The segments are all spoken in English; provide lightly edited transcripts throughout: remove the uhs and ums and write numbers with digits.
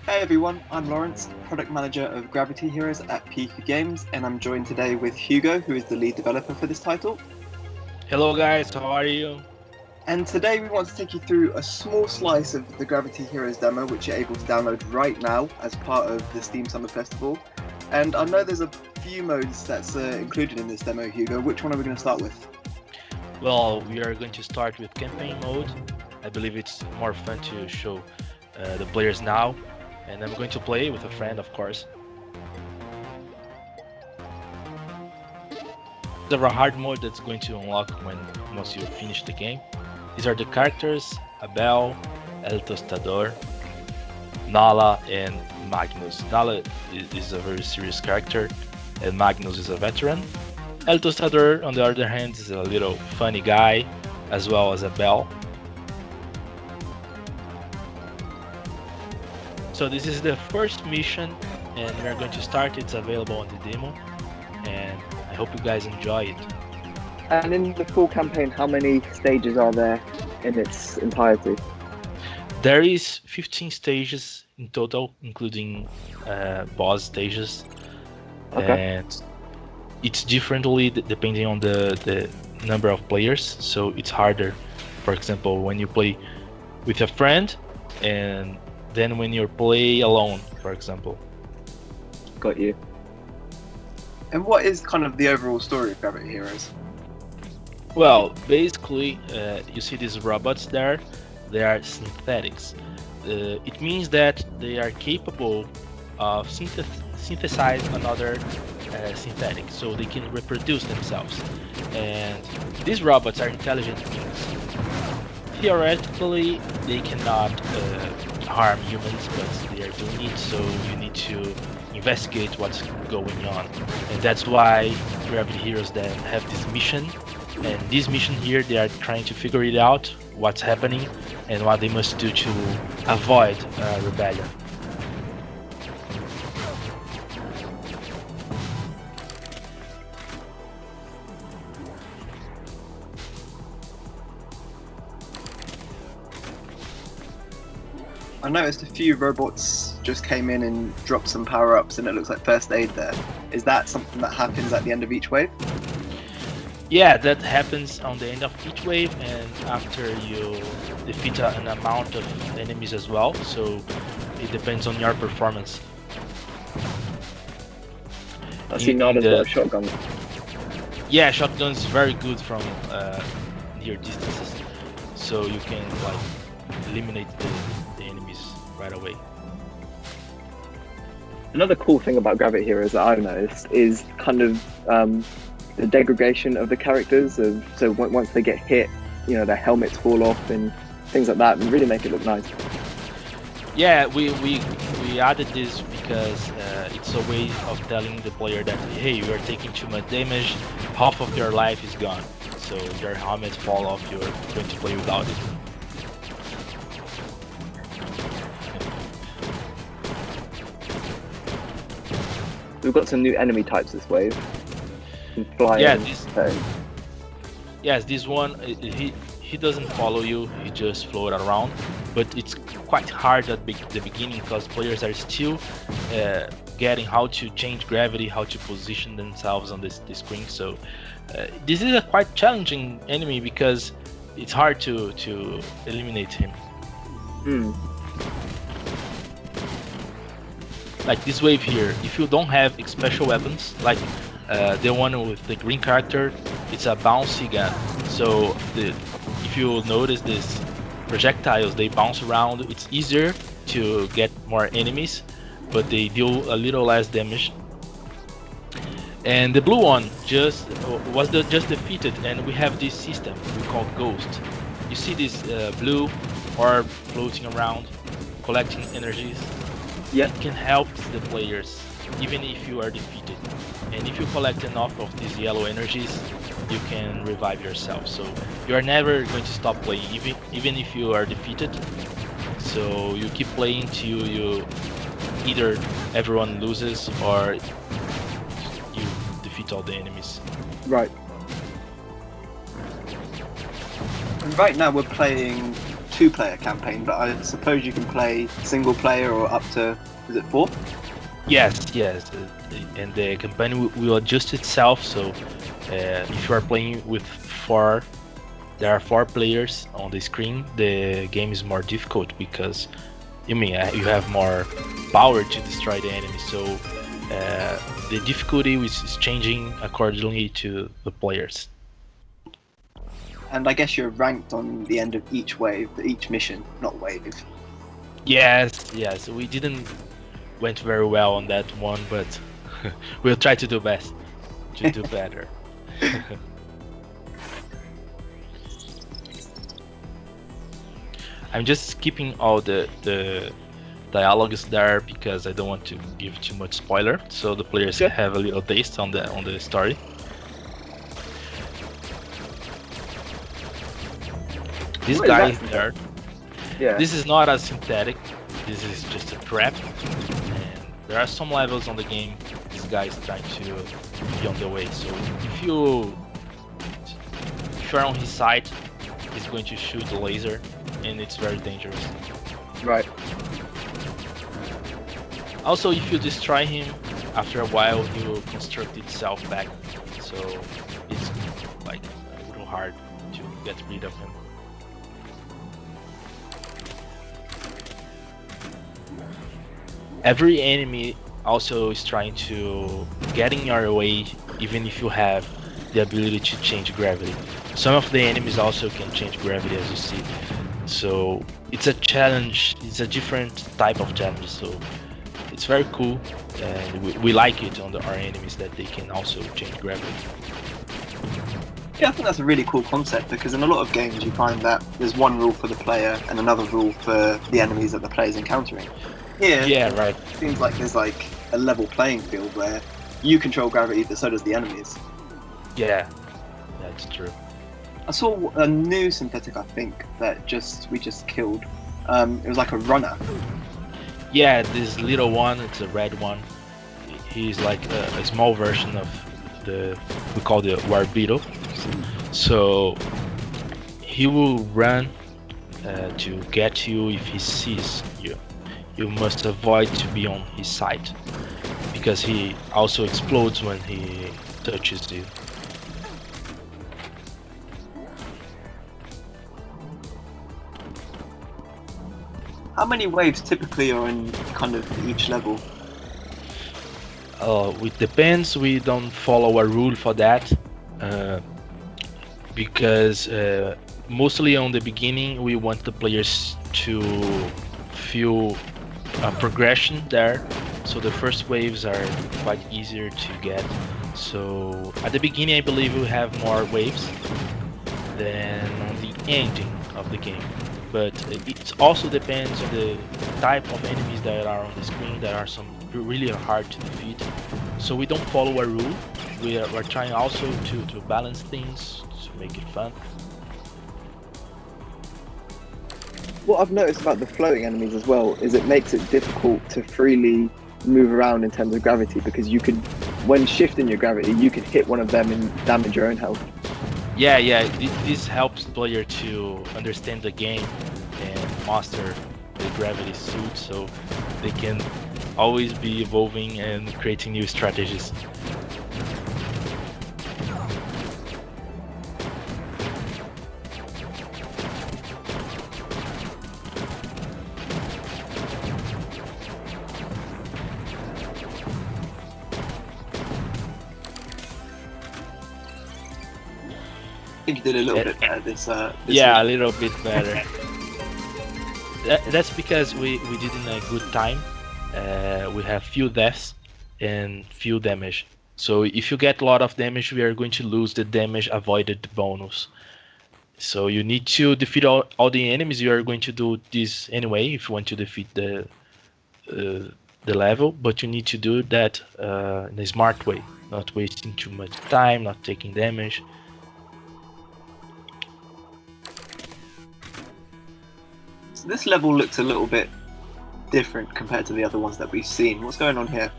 Hey everyone, I'm Lawrence, product manager of Gravity Heroes at PQube Games, and I'm joined today with Hugo, who is the lead developer for this title. Hello guys, how are you? And today we want to take you through a small slice of the Gravity Heroes demo, which you're able to download right now as part of the Steam Summer Festival. And I know there's a few modes that's included in this demo, Hugo. Which one are we going to start with? Well, we are going to start with campaign mode. I believe it's more fun to show the players now, and I'm going to play with a friend, of course. There's a hard mode that's going to unlock once you finish the game. These are the characters: Abel, El Tostador, Nala, and Magnus. Nala is a very serious character, and Magnus is a veteran. El Tostador, on the other hand, is a little funny guy, as well as Abel. So this is the first mission, and we are going to start. It's available on the demo, and I hope you guys enjoy it. And in the full campaign, how many stages are there in its entirety? There is 15 stages in total, including boss stages, and it's differently depending on the number of players. So it's harder, for example, when you play with a friend, and then when you play alone, for example. Got you. And what is kind of the overall story of Gravity Heroes? Well, basically, you see these robots there. They are synthetics. It means that they are capable of synthesize another synthetic, so they can reproduce themselves. And these robots are intelligent beings. Theoretically, they cannot harm humans, but they are doing it, so you need to investigate what's going on. And that's why Gravity Heroes then have this mission. And this mission here, they are trying to figure it out, what's happening, and what they must do to avoid rebellion. I noticed a few robots just came in and dropped some power-ups, and it looks like first aid there. Is that something that happens at the end of each wave? Yeah, that happens on the end of each wave, and after you defeat an amount of enemies as well, so it depends on your performance. I see Nala's got a shotgun. Yeah, shotgun is very good from near distances, so you can like eliminate the enemies right away. Another cool thing about Gravity Heroes that I've noticed is kind of the degradation of the characters. So once they get hit, you know, their helmets fall off and things like that, and really make it look nice. Yeah, we added this because it's a way of telling the player that, hey, you are taking too much damage, half of your life is gone, so your helmet fall off, you're going to play without it. We've got some new enemy types this wave. Flying. Yeah, this one, he doesn't follow you, he just float around, but it's quite hard at the beginning because players are still getting how to change gravity, how to position themselves on the screen. So this is a quite challenging enemy because it's hard to eliminate him. Like this wave here, if you don't have special weapons, like the one with the green character, it's a bouncy gun. So if you notice this projectiles, they bounce around. It's easier to get more enemies, but they deal a little less damage. And the blue one just defeated, and we have this system we call Ghost. You see this blue orb floating around, collecting energies. Yeah. It can help the players even if you are defeated. And if you collect enough of these yellow energies, you can revive yourself. So you are never going to stop playing, even if you are defeated. So you keep playing till you either everyone loses or you defeat all the enemies. Right. And right now we're playing 2-player campaign, but I suppose you can play single player or up to, is it 4? Yes, yes, and the campaign will adjust itself. So if you are playing with 4, there are 4 players on the screen, the game is more difficult because you have more power to destroy the enemy. So the difficulty is changing accordingly to the players. And I guess you're ranked on the end of each wave, each mission, not wave. Yes, we didn't went very well on that one, but we'll try to do best to do better. I'm just skipping all the dialogues there because I don't want to give too much spoiler, so the players have a little taste on the story. This guy there, this is not a synthetic, this is just a trap, and there are some levels on the game this guy is trying to be on the way. So if you're on his side, he's going to shoot the laser, and it's very dangerous. Right. Also, if you destroy him, after a while he will construct itself back, so it's like a little hard to get rid of him. Every enemy also is trying to get in your way, even if you have the ability to change gravity. Some of the enemies also can change gravity, as you see. So it's a challenge, it's a different type of challenge, so it's very cool, and we like it on our enemies that they can also change gravity. Yeah, I think that's a really cool concept, because in a lot of games you find that there's one rule for the player and another rule for the enemies that the player's encountering. Here, yeah, right. It seems like there's like a level playing field where you control gravity, but so does the enemies. Yeah, that's true. I saw a new synthetic, I think, that we just killed. It was like a runner. Yeah, this little one, it's a red one. He's like a small version of we call the war beetle. So he will run to get you if he sees you. You must avoid to be on his side, because he also explodes when he touches you. How many waves typically are in kind of each level? It depends. We don't follow a rule for that, because mostly on the beginning we want the players to feel a progression there, so the first waves are quite easier to get. So at the beginning I believe we have more waves than on the ending of the game, but it also depends on the type of enemies that are on the screen. There are some really hard to defeat, so we don't follow a rule. We're trying also to balance things to make it fun. What I've noticed about the floating enemies as well is it makes it difficult to freely move around in terms of gravity, because you could, when shifting your gravity, you could hit one of them and damage your own health. Yeah, this helps the player to understand the game and master the gravity suit, so they can always be evolving and creating new strategies. I think you did a little bit better this yeah, week. a little bit better. That's because we did in a good time. We have few deaths and few damage. So if you get a lot of damage, we are going to lose the damage avoided bonus. So you need to defeat all the enemies. You are going to do this anyway if you want to defeat the level, but you need to do that in a smart way, not wasting too much time, not taking damage. So this level looks a little bit different compared to the other ones that we've seen. What's going on here?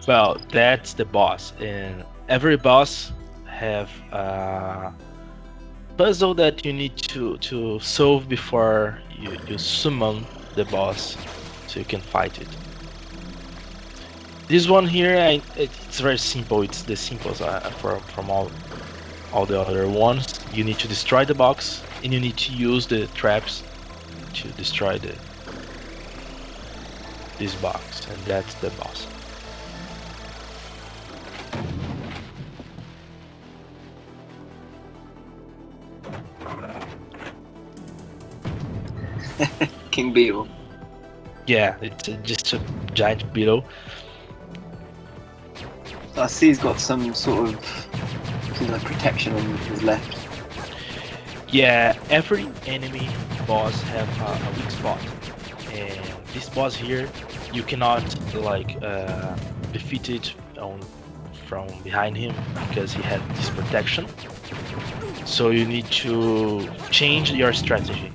Well, that's the boss, and every boss have puzzle that you need to solve before you summon the boss, so you can fight it. This one here, it's very simple. It's the simplest from all the other ones. You need to destroy the box, and you need to use the traps to destroy this box, and that's the boss. King Beetle. Yeah, it's just a giant beetle. So I see he's got some sort of seems like protection on his left. Yeah, every enemy boss have a weak spot, and this boss here, you cannot like defeat it from behind him because he had this protection. So you need to change your strategy.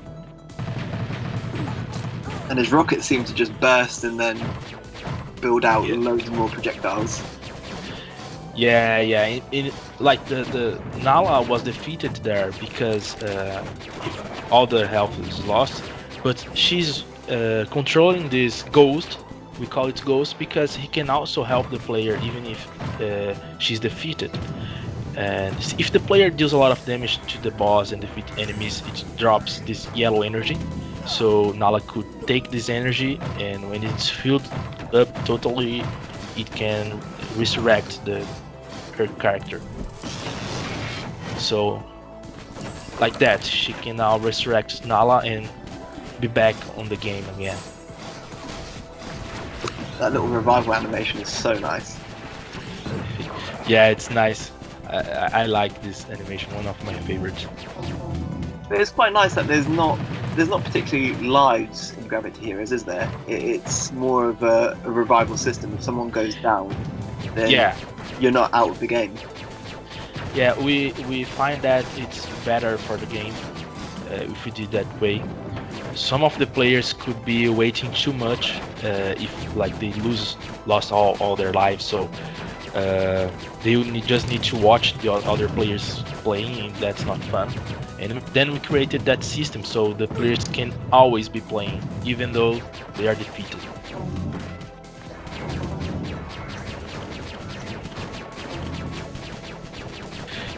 And his rockets seem to just burst and then build out Yeah. loads more projectiles. Yeah. Like the Nala was defeated there because all the health is lost, but she's controlling this ghost. We call it ghost because he can also help the player even if she's defeated. And if the player deals a lot of damage to the boss and defeat enemies, it drops this yellow energy. So Nala could take this energy, and when it's filled up totally, it can resurrect her character. So like that, she can now resurrect Nala and be back on the game again. That little revival animation is so nice. Yeah, it's nice. I like this animation, one of my favorites. But it's quite nice that there's not particularly lives in Gravity Heroes, is there? It's more of a revival system. If someone goes down, then Yeah, you're not out of the game. yeah, we find that it's better for the game if we did that way. Some of the players could be waiting too much if like they lost all their lives, so they just need to watch the other players playing, and that's not fun. And then we created that system so the players can always be playing even though they are defeated.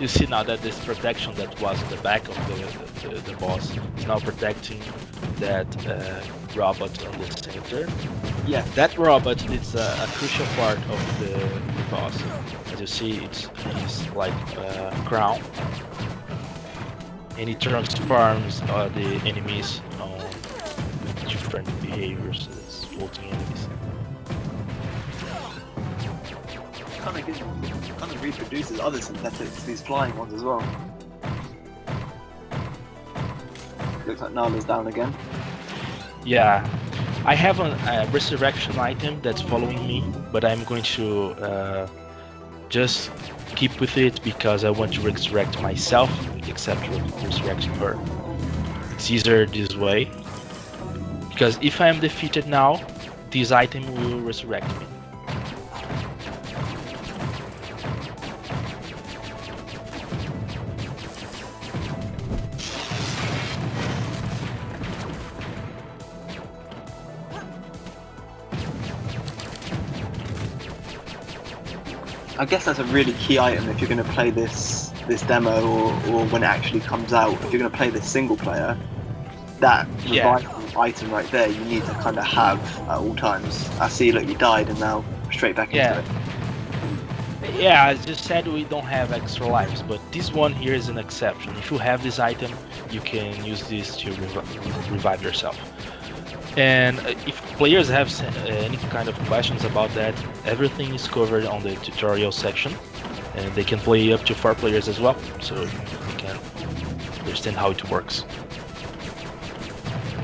You see now that this protection that was in the back of the boss is now protecting that robot on the center. Yeah. That robot is a crucial part of the boss. As you see, it's like a crown, and it transforms the enemies on different behaviors as floating enemies. Kind of reproduces other synthetics, these flying ones as well. Looks like Nala's down again. Yeah, I have a resurrection item that's following me, but I'm going to just keep with it because I want to resurrect myself, except resurrecting her. It's easier this way, because if I am defeated now, this item will resurrect me. I guess that's a really key item if you're going to play this demo or when it actually comes out. If you're going to play this single player, that revival item right there you need to kind of have at all times. I see, look, you died and now straight back into it. Yeah, as you said, we don't have extra lives, but this one here is an exception. If you have this item, you can use this to revive yourself. And if players have any kind of questions about that, everything is covered on the tutorial section, and they can play up to 4 players as well, so they can understand how it works.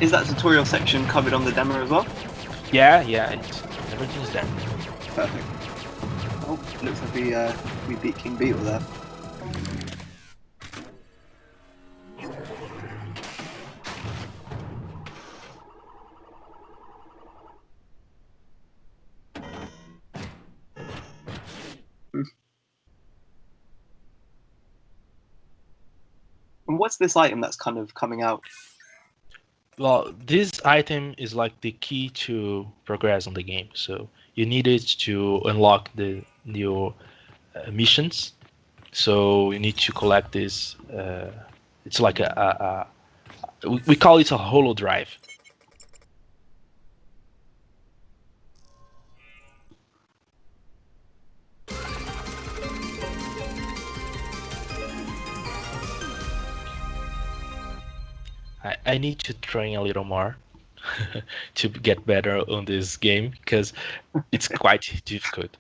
Is that tutorial section covered on the demo as well? Yeah, everything's there. Perfect. Oh, looks like we beat King Beetle there. what's this item that's kind of coming out? Well, this item is like the key to progress on the game. So you need it to unlock the new missions. So you need to collect this. It's like we call it a holo drive. I need to train a little more to get better on this game because it's quite difficult.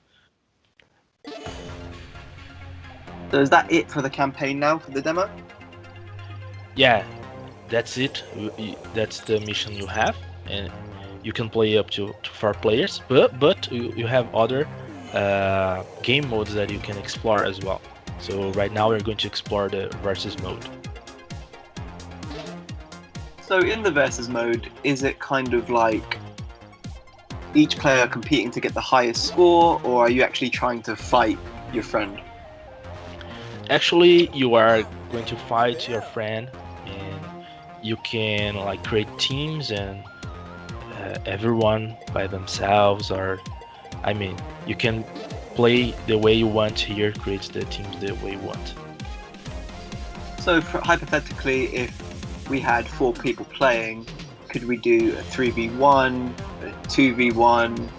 So is that it for the campaign now, for the demo? Yeah, that's it. That's the mission you have, and you can play up to 4 players. But you have other game modes that you can explore as well. So right now we're going to explore the versus mode. So in the versus mode, is it kind of like each player competing to get the highest score, or are you actually trying to fight your friend? Actually, you are going to fight your friend, and you can like create teams and everyone by themselves, or I mean, you can play the way you want here, create the teams the way you want. So hypothetically, if we had 4 people playing, could we do a 3v1, a 2v1,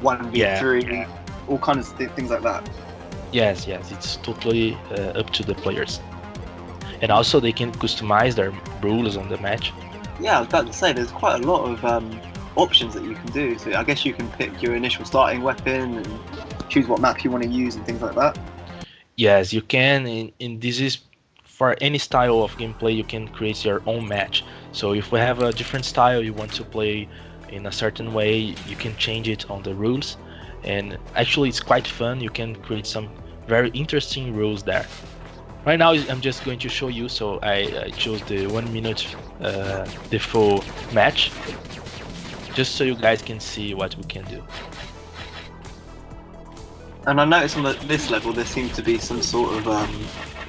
1v3, all kinds of things like that? Yes, it's totally up to the players. And also they can customize their rules on the match. Yeah, I was about to say, there's quite a lot of options that you can do. So I guess you can pick your initial starting weapon and choose what map you want to use and things like that. Yes, you can, and this is for any style of gameplay. You can create your own match. So if we have a different style you want to play in a certain way, you can change it on the rules. And actually it's quite fun. You can create some very interesting rules there. Right now I'm just going to show you, so I chose the 1 minute default match, just so you guys can see what we can do. And I noticed on this level there seems to be some sort of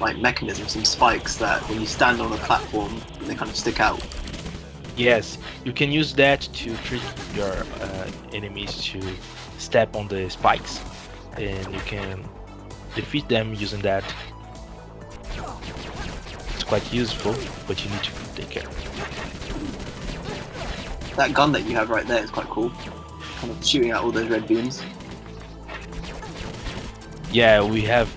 like mechanism, some spikes that when you stand on a platform they kind of stick out. Yes, you can use that to trick your enemies to step on the spikes, and you can defeat them using that. It's quite useful, but you need to take care. That gun that you have right there is quite cool, kind of shooting out all those red beams. Yeah, we have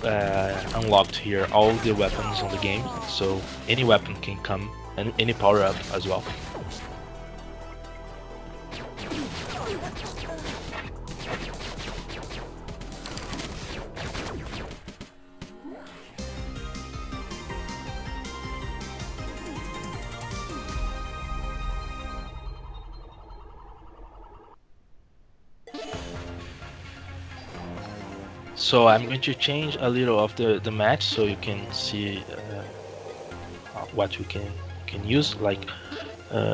unlocked here all the weapons on the game, so any weapon can come, and any power up as well. So I'm going to change a little of the match so you can see what we can use. Like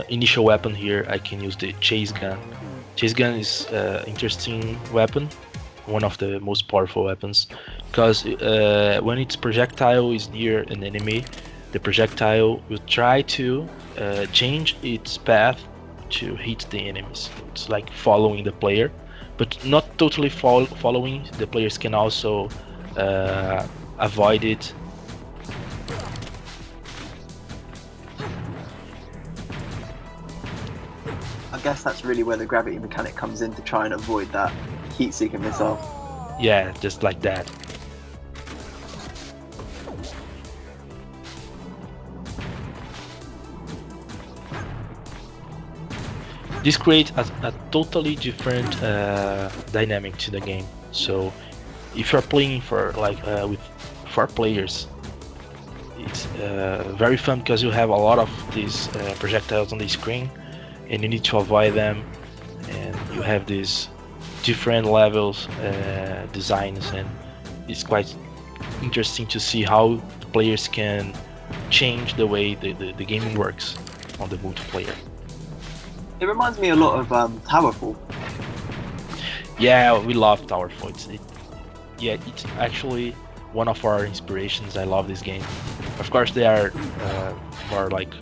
initial weapon here, I can use the chase gun. Chase gun is interesting weapon, one of the most powerful weapons, because when its projectile is near an enemy, the projectile will try to change its path to hit the enemies. It's like following the player, but not totally following. The players can also avoid it. I guess that's really where the gravity mechanic comes in, to try and avoid that heat-seeking missile. Yeah, just like that. This creates a totally different dynamic to the game. So if you're playing for with 4 players, it's very fun because you have a lot of these projectiles on the screen, and you need to avoid them, and you have these different levels designs, and it's quite interesting to see how the players can change the way the game works on the multiplayer. It reminds me a lot of Towerfall. Yeah, we love Towerfall. It's actually one of our inspirations. I love this game. Of course, they are more like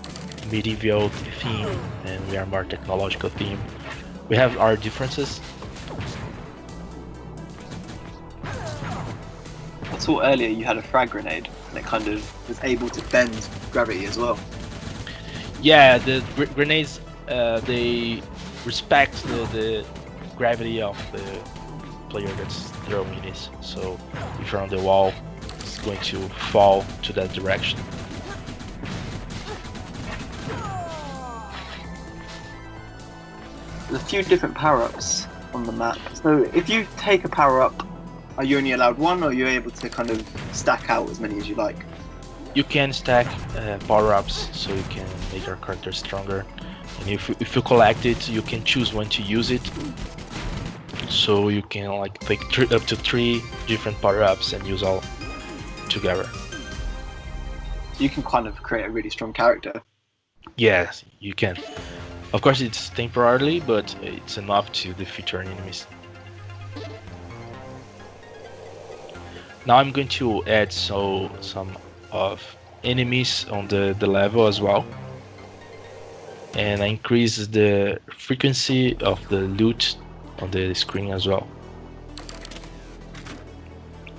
medieval theme, and we are more technological theme. We have our differences. I saw earlier you had a frag grenade, and it kind of was able to bend gravity as well. Yeah, the grenades, they respect the gravity of the player that's throwing this. So if you're on the wall, it's going to fall to that direction. There's a few different power-ups on the map. So if you take a power-up, are you only allowed one, or are you able to kind of stack out as many as you like? You can stack power-ups, so you can make your character stronger. And if you collect it, you can choose when to use it. So you can like take up to 3 different power-ups and use all together. So you can kind of create a really strong character. Yes, you can. Of course, it's temporarily, but it's enough to defeat your enemies. Now I'm going to add some of enemies on the level as well, and I increase the frequency of the loot on the screen as well.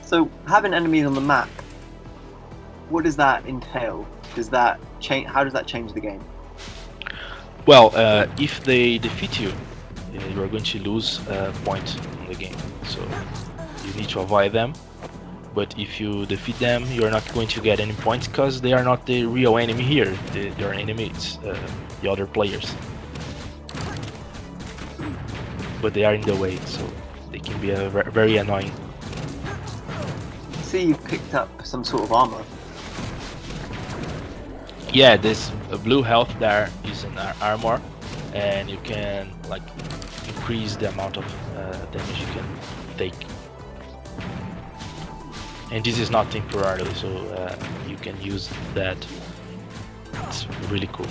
So having enemies on the map, what does that entail? Does that change? How does that change the game? Well, if they defeat you, you are going to lose a point in the game, so you need to avoid them. But if you defeat them, you're not going to get any points because they are not the real enemy here. Their enemies, the other players. But they are in the way, so they can be very annoying. See, you've picked up some sort of armor. Yeah, this blue health there is an armor, and you can like increase the amount of damage you can take. And this is not temporarily, so you can use that. It's really cool.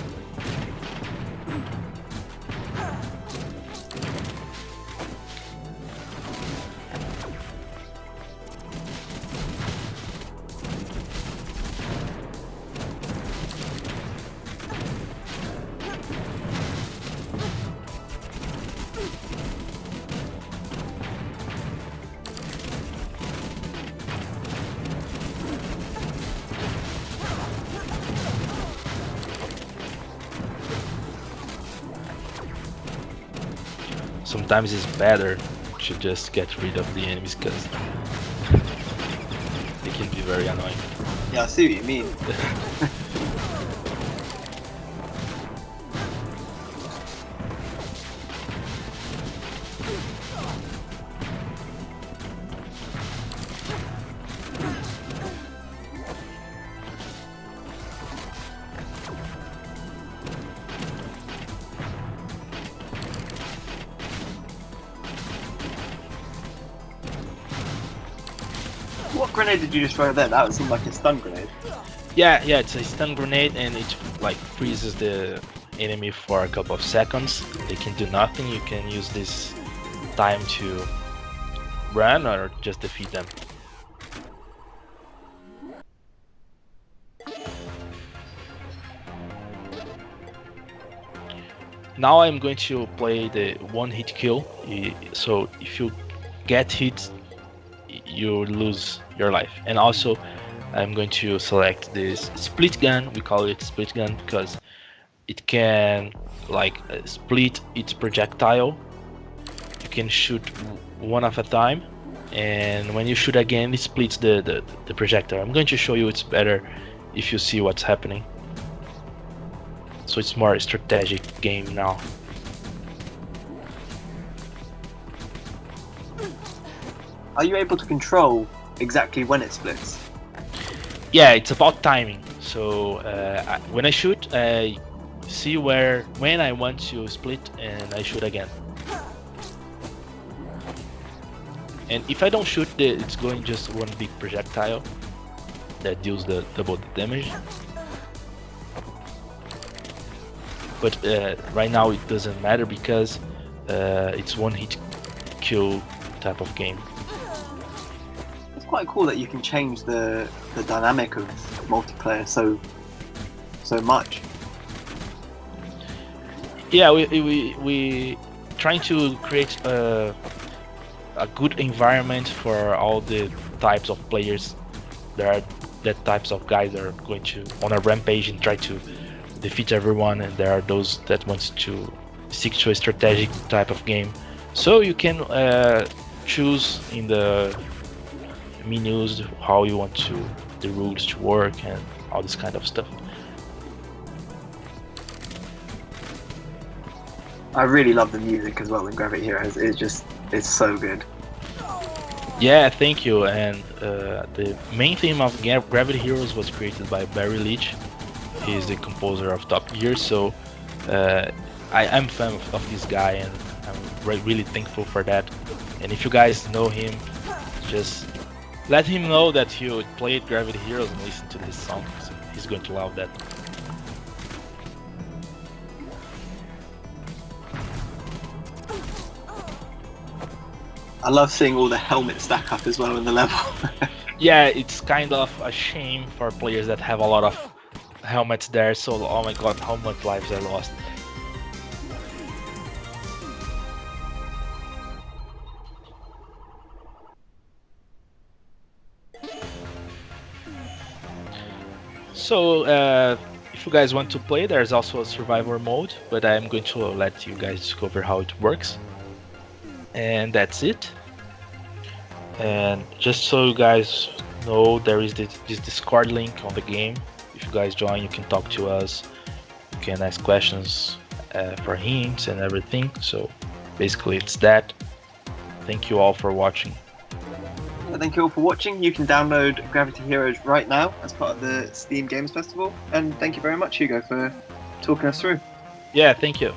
Sometimes it's better to just get rid of the enemies because they can be very annoying. Yeah, I see what you mean. What grenade did you just throw there? That would seem like a stun grenade. Yeah, it's a stun grenade, and it like freezes the enemy for a couple of seconds. They can do nothing. You can use this time to run or just defeat them. Now I'm going to play the one-hit kill. So if you get hit, you lose your life. And also I'm going to select this split gun. We call it split gun because it can like split its projectile. You can shoot one at a time, and when you shoot again, it splits the projectile. I'm going to show you it's better if you see what's happening. So it's more a strategic game now. Are you able to control exactly when it splits? Yeah, it's about timing. So when I shoot, I see when I want to split, and I shoot again. And if I don't shoot, it's going just one big projectile that deals double the damage. But right now it doesn't matter because it's one hit kill type of game. It's quite cool that you can change the dynamic of multiplayer so much. Yeah, we trying to create a good environment for all the types of players. There are that types of guys that are going to on a rampage and try to defeat everyone, and there are those that wants to stick to a strategic type of game. So you can choose in the menus how you want the rules to work and all this kind of stuff. I really love the music as well in Gravity Heroes. It's so good. Yeah, thank you. And the main theme of Gravity Heroes was created by Barry Leach. He's the composer of Top Gear, so I'm a fan of this guy, and I'm really thankful for that. And if you guys know him, just let him know that you played Gravity Heroes and listen to this song. So he's going to love that. I love seeing all the helmets stack up as well in the level. Yeah, it's kind of a shame for players that have a lot of helmets there, so oh my god, how much lives I lost. So if you guys want to play, there's also a survivor mode, but I'm going to let you guys discover how it works. And that's it. And just so you guys know, there is this Discord link on the game. If you guys join, you can talk to us, you can ask questions for hints and everything. So basically it's that. Thank you all for watching. Thank you all for watching. You can download Gravity Heroes right now as part of the Steam Games Festival. And thank you very much, Hugo, for talking us through. Yeah, thank you.